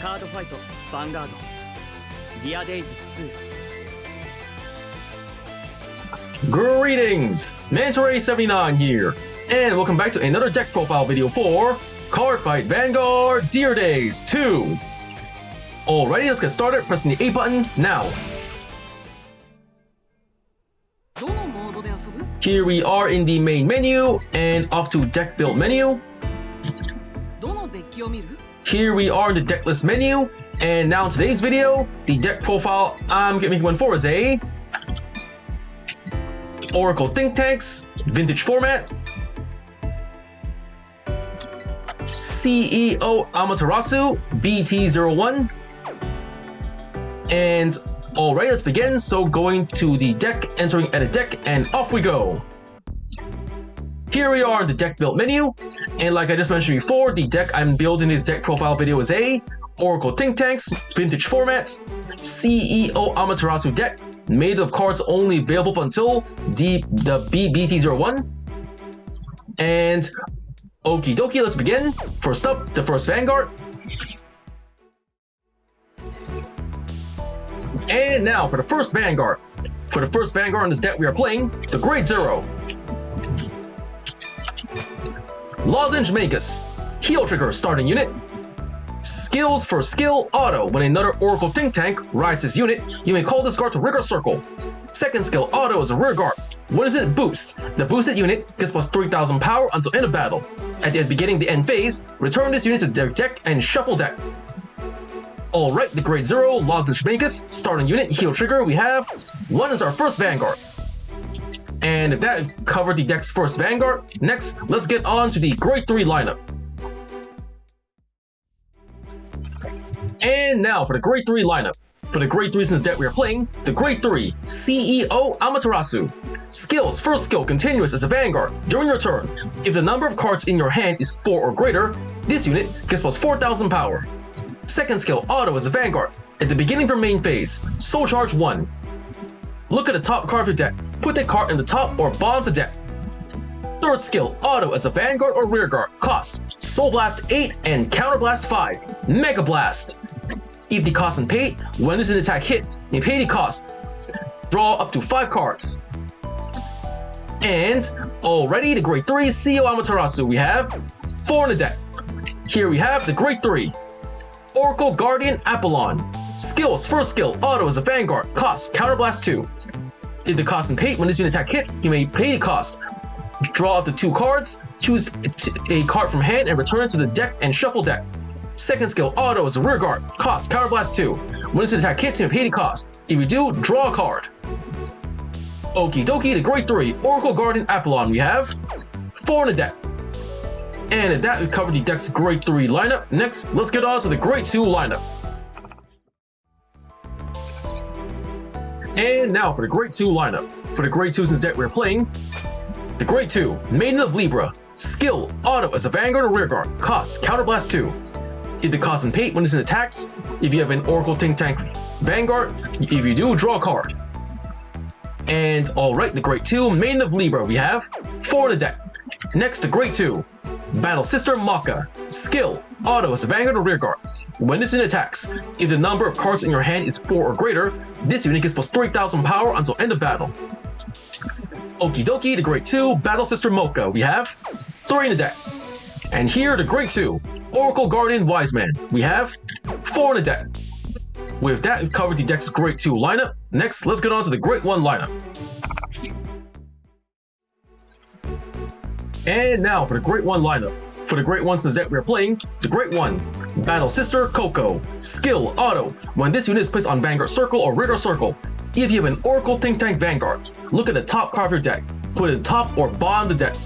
Cardfight Vanguard Dear Days 2 Greetings! Amaterasu here, and welcome back to another deck profile video for Cardfight Vanguard Dear Days 2. Alrighty, let's get started. Pressing the A button now. Here we are in the main menu and off to deck build menu. Here we are in the deck list menu, and now in today's video, the deck profile I'm making one for is a Oracle Think Tanks vintage format, CEO Amaterasu BT01, and alright, let's begin. So going to the deck, entering edit deck, and off we go. Here we are in the deck build menu, and like I just mentioned before, the deck I'm building this deck profile video is a Oracle Think Tanks vintage formats CEO Amaterasu deck, made of cards only available until the BT01. And okie dokie, let's begin. First up, the first Vanguard. And now for the first Vanguard. For the first Vanguard in this deck, we are playing the Grade 0. Lozenge Magus. Heal trigger starting unit. Skills for skill auto. When another Oracle Think Tank rises unit, you may call this card to Rigor Circle. Second skill auto is a rear guard. When is it boost? The boosted unit gets plus 3000 power until end of battle. At the beginning of the end phase, return this unit to their deck and shuffle deck. Alright, the Grade 0 Lozenge Magus starting unit heal trigger we have. One is our first Vanguard. And if that covered the deck's first Vanguard, next let's get on to the Grade 3 lineup. And now for the Grade 3 lineup. For the Grade 3 since deck we are playing the Grade 3 CEO Amaterasu. Skills, first skill continuous as a Vanguard. During your turn, if the number of cards in your hand is 4 or greater, this unit gets plus 4000 power. Second skill auto as a Vanguard. At the beginning of your main phase, Soul Charge 1. Look at the top card of your deck. Put that card in the top or bottom of the deck. Third skill auto as a Vanguard or rear guard. Cost Soul Blast 8 and Counter Blast 5. Mega Blast. If the cost and pay, when this attack hits, you pay the cost. Draw up to 5 cards. And already the Grade 3 CEO Amaterasu, we have 4 in the deck. Here we have the Grade 3 Oracle Guardian Apollon. Skills, first skill, auto as a Vanguard, cost, Counter Blast 2. If the cost and pay, when this unit attack hits, you may pay the cost. Draw up to 2 cards, choose a card from hand and return it to the deck and shuffle deck. Second skill, auto as a rear guard, cost, Counter Blast 2. When this attack hits, you may pay the cost. If you do, draw a card. Okie dokie, the Grade 3 Oracle Guardian Apollon, we have 4 in the deck. And at that, we covered the deck's Grade 3 lineup. Next, let's get on to the Grade 2 lineup. And now for the Grade 2 lineup. For the Grade 2 since deck we're playing the Grade 2 Maiden of Libra. Skill, auto as a Vanguard or rear guard. Cost, Counter Blast 2. If the cost and pay, when it's in attacks, if you have an Oracle Think Tank Vanguard, if you do, draw a card. And alright, the Grade 2 Maiden of Libra, we have 4 in the deck. Next, the Grade 2 Battle Sister Maka. Skill, auto as a Vanguard or rear guard. When this unit attacks, if the number of cards in your hand is 4 or greater, this unit gets plus 3000 power until end of battle. Okie dokie, the Grade 2 Battle Sister Mocha, we have 3 in the deck. And here, the Grade 2 Oracle Guardian Wise Man, we have 4 in the deck. With that, we've covered the deck's Grade 2 lineup. Next, let's get on to the Grade 1 lineup. And now for the Grade 1 lineup. For the Grade 1 since deck we are playing the Grade 1 Battle Sister Coco. Skill, auto. When this unit is placed on Vanguard Circle or Rigor Circle, if you have an Oracle Think Tank Vanguard, look at the top card of your deck. Put it top or bottom of the deck.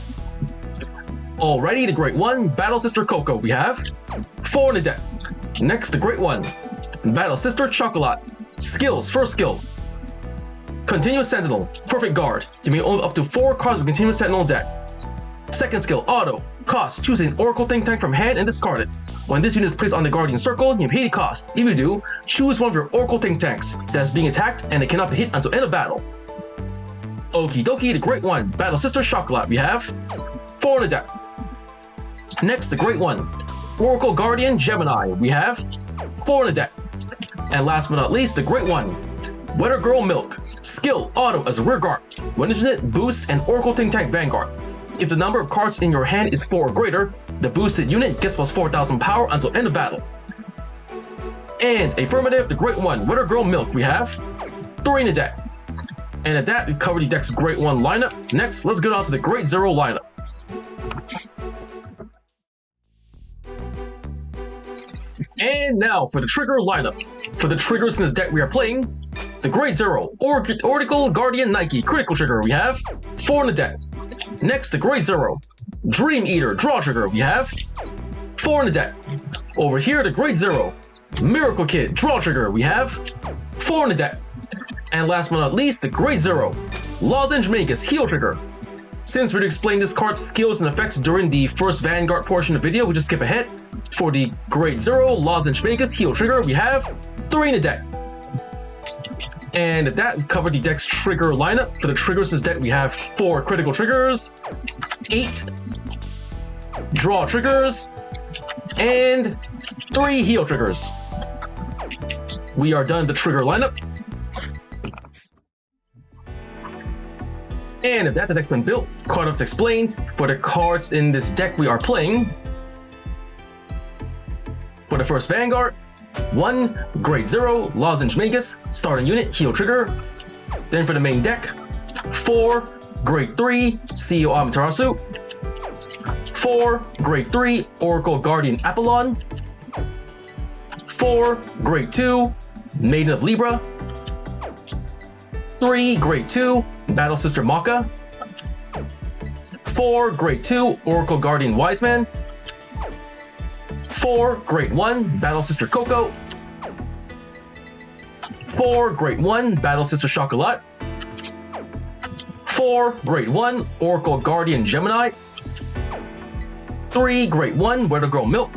Alrighty, the Grade 1 Battle Sister Coco, we have 4 in the deck. Next, the Grade 1 Battle Sister Chocolat. Skills, first skill, Continuous Sentinel, Perfect Guard. You may own up to 4 cards with Continuous Sentinel deck. Second skill, auto. Cost, choose an Oracle Think Tank from hand and discard it. When this unit is placed on the Guardian Circle, you pay the cost. If you do, choose one of your Oracle Think Tanks that is being attacked and it cannot be hit until end of battle. Okie dokie, the Great One, Battle Sister Chocolat, we have 4 in the deck. Next, the Great One, Oracle Guardian Gemini, we have 4 in the deck. And last but not least, the great one, Weather Girl Milk. Skill, auto as a rear guard. When it boosts an Oracle Think Tank Vanguard. If the number of cards in your hand is 4 or greater, the boosted unit gets plus 4,000 power until end of battle. And affirmative, the great one, Weather Girl Milk, we have 3 in the deck. And at that, we've covered the deck's great one lineup. Next, let's get on to the great 0 lineup. And now for the trigger lineup. For the triggers in this deck we are playing, the Great Zero, Oracle Guardian Nike, critical trigger, we have 4 in the deck. Next, the Great Zero, Dream Eater, draw trigger, we have 4 in the deck. Over here, the Great Zero, Miracle Kid, draw trigger, we have 4 in the deck. And last but not least, the Great Zero, Lozenge Magus, heal trigger. Since we'd explained this card's skills and effects during the first Vanguard portion of the video, we just skip ahead. For the Great Zero, Lozenge Magus, heal trigger, we have 3 in the deck. And at that, we covered the deck's trigger lineup. For the triggers in this deck, we have 4 critical triggers, 8 draw triggers, and 3 heal triggers. We are done with the trigger lineup. And if that, the deck's been built, card explained. For the cards in this deck we are playing, for the first Vanguard, 1 Great Zero, Lozenge Magus, starting unit, heal trigger. Then for the main deck, 4 Great 3, CEO Amaterasu, 4 Great 3, Oracle Guardian Apollon, 4 Great 2, Maiden of Libra, 3 Great 2, Battle Sister Maka, 4 Great 2, Oracle Guardian Wiseman, 4 Great 1, Battle Sister Coco, 4 Great 1, Battle Sister Chocolat, 4 Great 1, Oracle Guardian Gemini, 3 Great 1, Weather Girl Milk.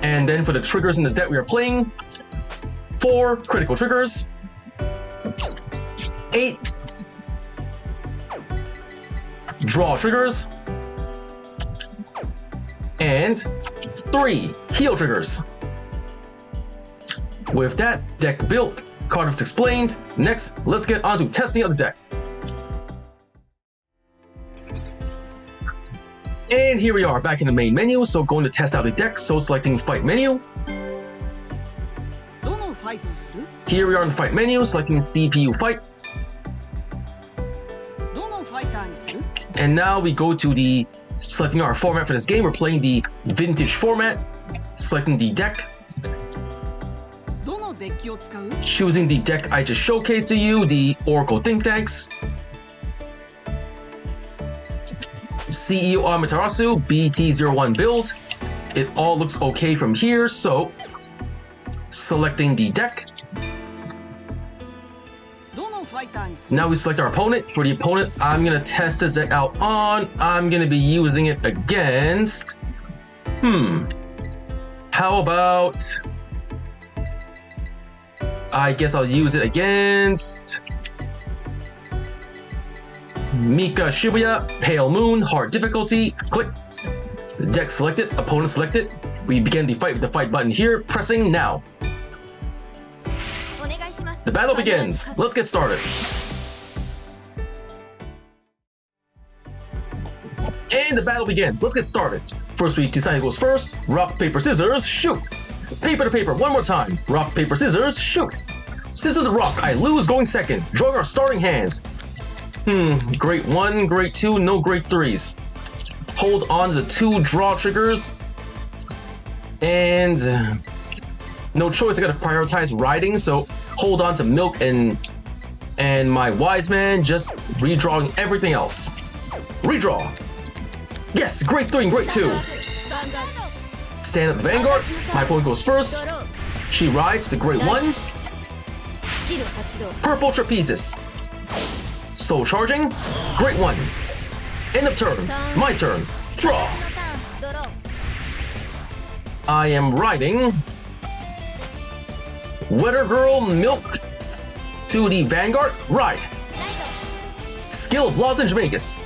And then for the triggers in this deck we are playing, 4 critical triggers, 8 draw triggers, and 3 heal triggers. With that deck built, cards explained. Next, let's get on to testing out the deck. And here we are back in the main menu, so going to test out the deck, so selecting fight menu. Here we are in the fight menu, selecting CPU fight. And now we go to the selecting our format for this game. We're playing the vintage format, selecting the deck, choosing the deck I just showcased to you, the Oracle Think Tanks, CEO Amaterasu, BT01 build. It all looks okay from here, so selecting the deck. Now we select our opponent. For the opponent, I'm gonna test this deck out on. I'm gonna be using it against. How about? I guess I'll use it against Mika Shibuya, Pale Moon, hard difficulty. Click. Deck selected, opponent selected. We begin the fight with the fight button here, pressing now. The battle begins. Let's get started. And the battle begins. Let's get started. First we decide who goes first. Rock, paper, scissors, shoot. Paper to paper, one more time. Rock, paper, scissors, shoot. Scissors to rock, I lose going second. Drawing our starting hands. Great 1, great 2, no great 3s. Hold on to the 2 draw triggers. And no choice, I gotta prioritize riding, so hold on to Milk and my Wise Man, just redrawing everything else. Redraw. Yes, great 3 and great 2. Stand up the Vanguard, my opponent goes first. She rides the great 1. Purple Trapezes. Soul charging, great 1. End of turn, my turn, draw. I am riding Weather Girl Milk to the Vanguard, ride. Skill of Lozenge Magus.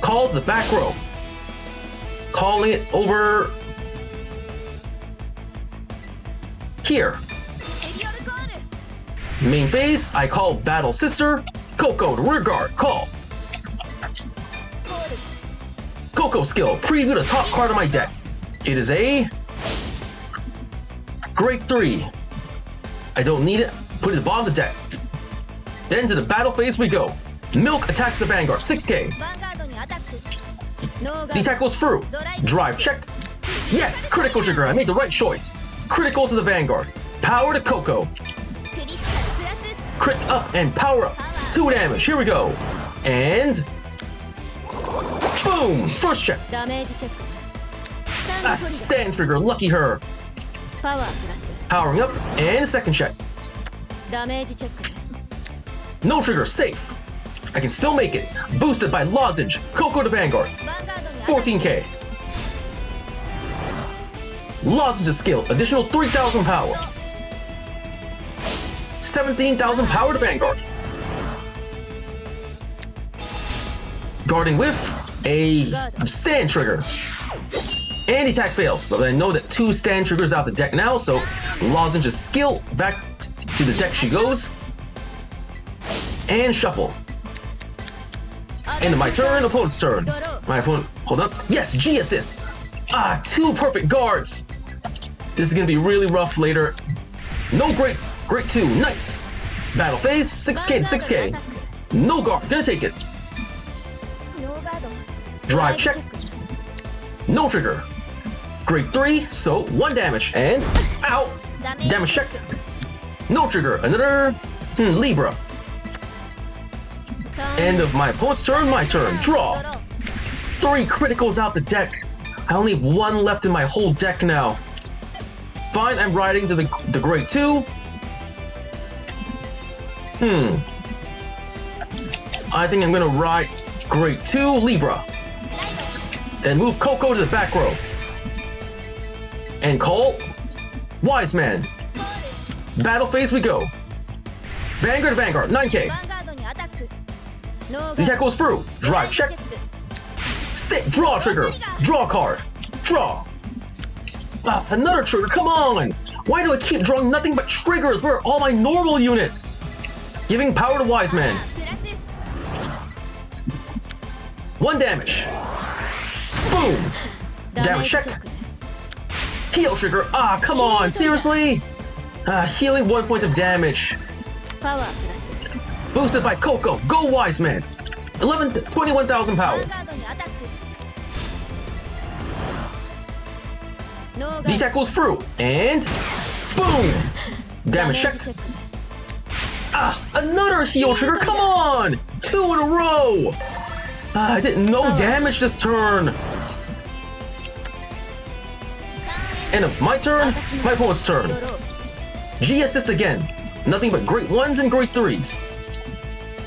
Call to the back row. Calling it over Here. Main phase, I call Battle Sister. Coco to rear guard, call. Coco skill, preview the top card of my deck. It is a Grade 3. I don't need it, put it at the bottom of the deck. Then to the battle phase we go. Milk attacks the Vanguard, 6k. The attack goes through. Drive check. Yes, critical trigger, I made the right choice. Critical to the Vanguard. Power to Coco. Crit up and power up. 2 damage, here we go. And boom, first check. Stand trigger, lucky her. Powering up and second check. No trigger, safe. I can still make it. Boosted by Lozenge. Coco to Vanguard. 14k. Lozenge skill, additional 3,000 power. 17,000 power to Vanguard. Guarding with a stand trigger. And attack fails, but I know that 2 stand triggers out the deck now, so Lozenge's skill back to the deck she goes. And shuffle. End of my turn, opponent's turn. My opponent, hold up. Yes, G assist. 2 perfect guards. This is gonna be really rough later. No Grade 2, nice. Battle phase, 6k to 6k. No guard, gonna take it. Drive check. No trigger. Grade 3, so 1 damage and ow. Damage check. No trigger, another Libra. End of my opponent's turn, my turn. Draw. 3 criticals out the deck. I only have 1 left in my whole deck now. Fine, I'm riding to the Grade 2. I think I'm gonna ride Grade 2 Libra. Then move Coco to the back row. And call Wise Man. Battle phase we go. Vanguard to Vanguard, 9k. The attack goes through. Drive check. Stick, draw trigger. Draw card. Draw. Another trigger, come on! Why do I keep drawing nothing but triggers? Where are all my normal units? Giving power to Wise Man. 1 damage. Boom! Damage check. Heal trigger. Come on, seriously? Healing 1 point of damage. Boosted by Coco. Go Wise Man. 21,000 power. The attack goes through. And boom! Damage check. Another heal trigger. Come on! 2 in a row. I didn't know damage this turn. End of my turn, my opponent's turn. G assist again. Nothing but Grade 1s and Grade 3s.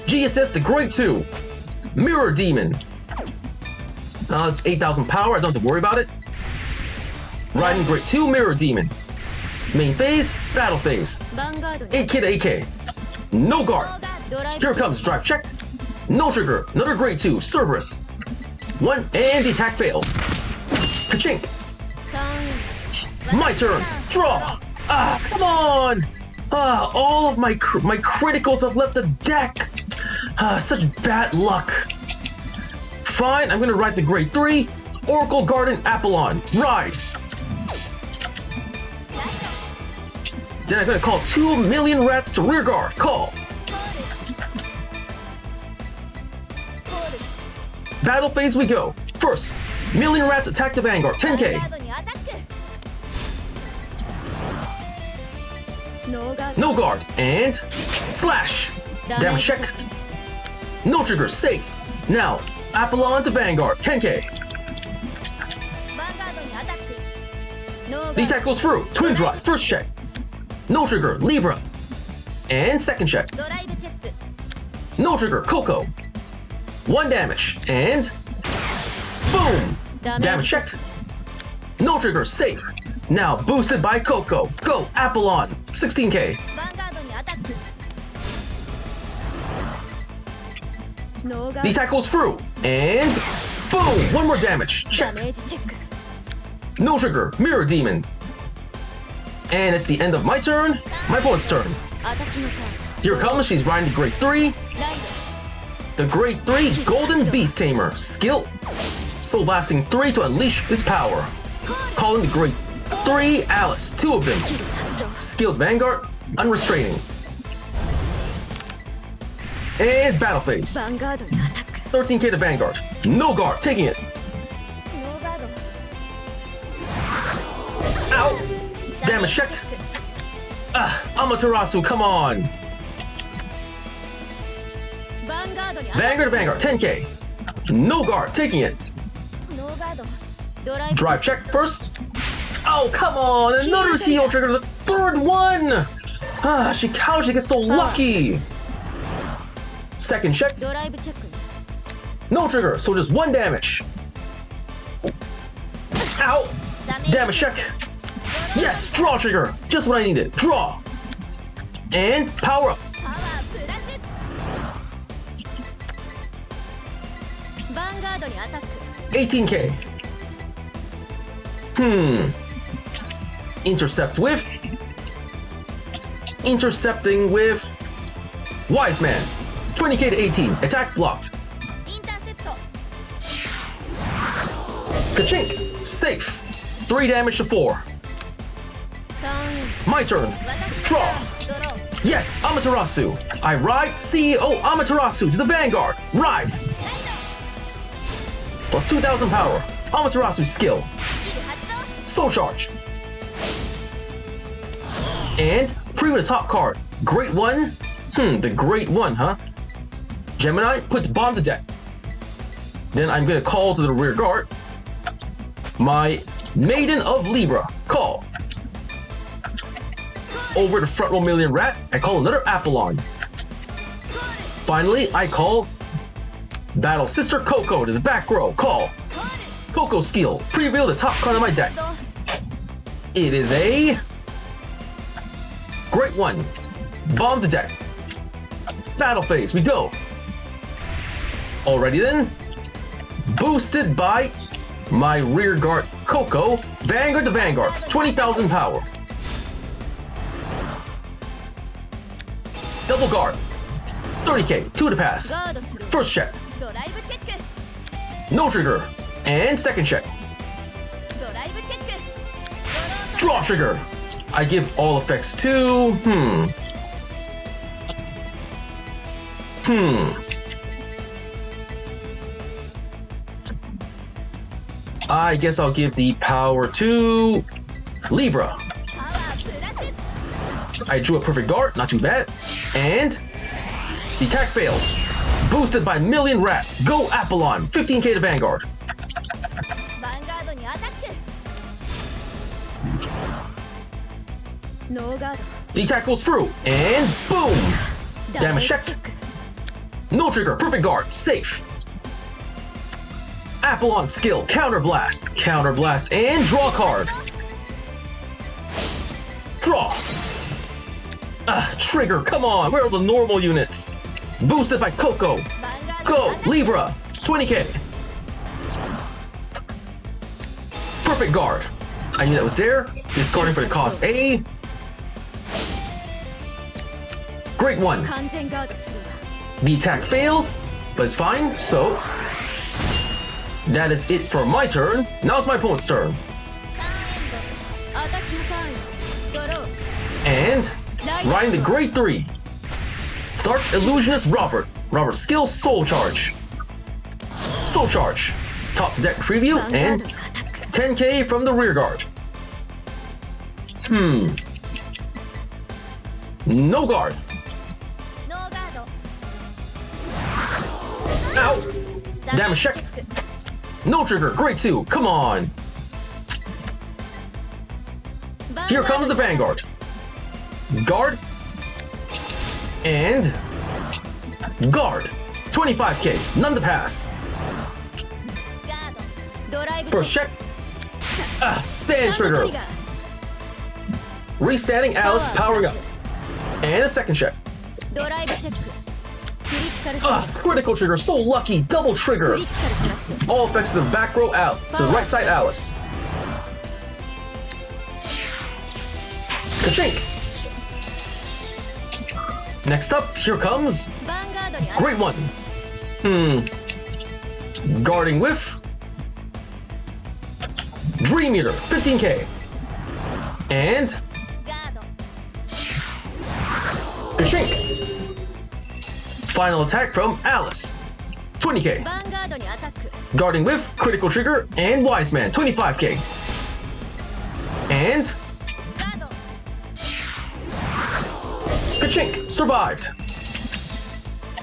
G assist to Grade 2. Mirror Demon. It's 8,000 power, I don't have to worry about it. Riding Grade 2 Mirror Demon. Main phase, battle phase. 8k to 8k. No guard. Here comes drive check. No trigger. Another Grade 2 Cerberus. 1 and the attack fails. Ka-chink. My turn. Draw. Come on. All of my criticals have left the deck. Such bad luck. Fine, I'm gonna ride the Grade 3 Oracle Garden Apollon. Ride. Then I'm gonna call 2 million rats to rear guard. Call. Battle phase we go. First, million rats attack the Vanguard. 10k. No guard. And slash. Damage check. No trigger. Safe. Now, Apollon to Vanguard. 10k. The attack goes through. Twin drive. First check. No trigger. Libra. And second check. No trigger. Coco. 1 damage. And boom. Damage check. No trigger. Safe. Now boosted by Coco. Go Apollon. 16k. The attack goes through. And boom. 1 more damage. Check. No trigger. Mirror Demon. And it's the end of my turn. My opponent's turn. Here comes, she's riding the Grade 3. The Grade 3 Golden Beast Tamer. Skill. Soul Blasting 3 to unleash his power. Calling the Grade 3 Alice. 2 of them. Skilled Vanguard. Unrestraining. And Battle Phase. 13k to Vanguard. No guard. Taking it. Ow! Damage check. Amaterasu, come on. Vanguard to Vanguard, 10k. No guard, taking it. Drive check first. Oh, come on, another TO trigger, the third one. How she gets so lucky. Second check. No trigger, so just 1 damage. Ow! Damage check. Yes, draw trigger. Just what I needed. Draw. And power up. 18k. Intercepting with Wise Man. 20k to 18. Attack blocked. Ka-chink. Safe. 3 damage to 4. My turn. Draw. Yes, Amaterasu. I ride CEO Amaterasu to the Vanguard. Ride. Plus 2,000 power. Amaterasu skill. Soul Charge. And preview the top card. Great 1. The Great 1, huh? Gemini, put the bomb to deck. Then I'm gonna call to the rear guard. My Maiden of Libra. Call. Over the front row Million Rat, I call another Apollon. Finally, I call Battle Sister Coco to the back row. Call. Coco skill. Preview the top card of my deck. It is a Great 1. Bomb to deck. Battle phase, we go. Alrighty then. Boosted by my rear guard Coco. Vanguard to Vanguard. 20,000 power. Double guard. 30k. 2 to pass. First check. No trigger. And second check. Draw trigger. I give all effects to... I guess I'll give the power to Libra. I drew a perfect guard, not too bad. And the attack fails. Boosted by Million Rat. Go Apollon. 15k to Vanguard. The attack goes through. And boom. Damage check. No trigger. Perfect guard. Safe. Apollon skill. Counter blast. Counter blast. And draw card. Draw. Trigger, come on, where are the normal units? Boosted by Coco. Go, Libra, 20k. Perfect guard. I knew that was there. Discarding for the cost A. Great 1. The attack fails, but it's fine, so that is it for my turn. Now it's my opponent's turn. And riding the Grade 3. Dark Illusionist Robert. Robert's skill, Soul Charge. Soul Charge. Top to deck preview and 10k from the rear guard. No guard. Ow! Damage check. No trigger. Grade 2. Come on. Here comes the Vanguard. Guard. And guard. 25k. None to pass. First check. Stand trigger. Restanding Alice powering up. And a second check. Critical trigger. So lucky. Double trigger. All effects to the back row out. To the right side Alice. Ka-chink! Next up, here comes Great One. Guarding with Dream Eater, 15k. And Ka-chink! Final attack from Alice, 20k. Guarding with Critical Trigger and Wise Man, 25k. And Ka-chink! Survived.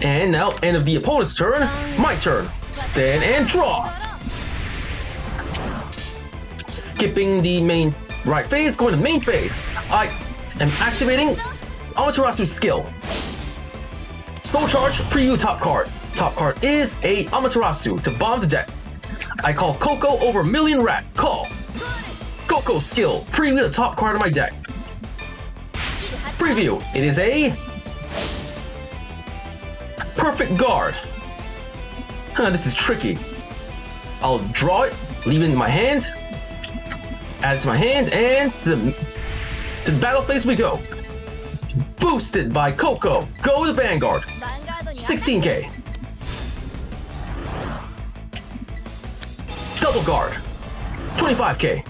And now, end of the opponent's turn, my turn. Stand and draw. Skipping the main right phase, going to the main phase. I am activating Amaterasu skill. Slow charge, preview top card. Top card is a Amaterasu to bomb the deck. I call Coco over Million Rat. Call. Coco skill, preview the top card of my deck. Preview, it is a Perfect Guard. This is tricky. I'll draw it, leave it in my hand, add it to my hand, and to the battle phase we go. Boosted by Coco. Go to Vanguard. 16k. Double Guard. 25k.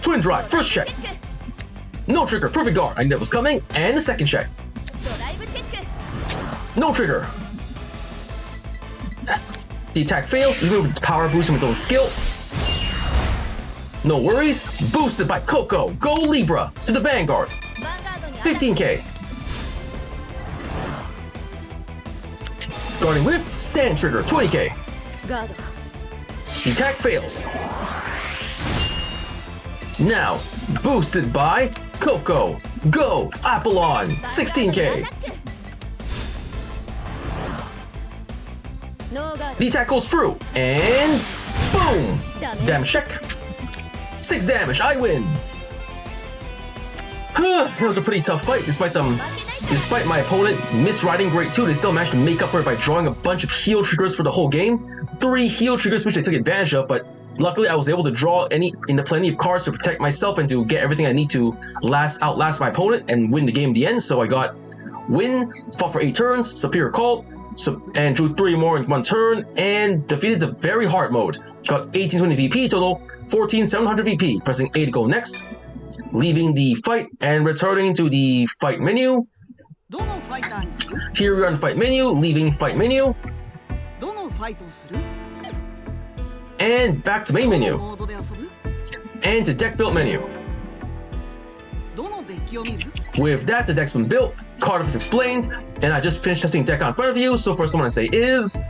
Twin Drive. First check. No trigger. Perfect Guard. I knew that was coming. And the second check. No trigger. The attack fails. You move with the power boost from its own skill. No worries. Boosted by Coco. Go Libra to the Vanguard. 15k. Guarding with Stand Trigger. 20k. The attack fails. Now, boosted by Coco. Go Apollon. 16k. The attack goes through, and boom! Damage check. 6 damage, I win! That was a pretty tough fight, despite my opponent misriding Great 2, they still managed to make up for it by drawing a bunch of heal triggers for the whole game. 3 heal triggers which they took advantage of, but luckily I was able to draw plenty of cards to protect myself and to get everything I need to outlast my opponent and win the game in the end. So I got win, fought for 8 turns, superior cult, and drew 3 more in 1 turn, and defeated the very hard mode. Got 1820 VP, total 14700 VP. Pressing A to go next, leaving the fight and returning to the fight menu. Here we are in fight menu, leaving fight menu, and back to main menu, and to deck build menu. With that, the deck's been built, Cardfight is explained, and I just finished testing deck in front of you. So first I want to say is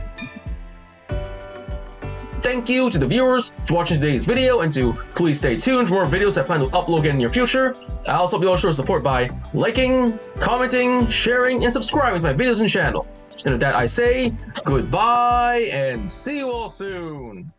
thank you to the viewers for watching today's video, and to please stay tuned for more videos I plan to upload again in the near future. I also hope you all show support by liking, commenting, sharing, and subscribing to my videos and channel. And with that I say goodbye and see you all soon.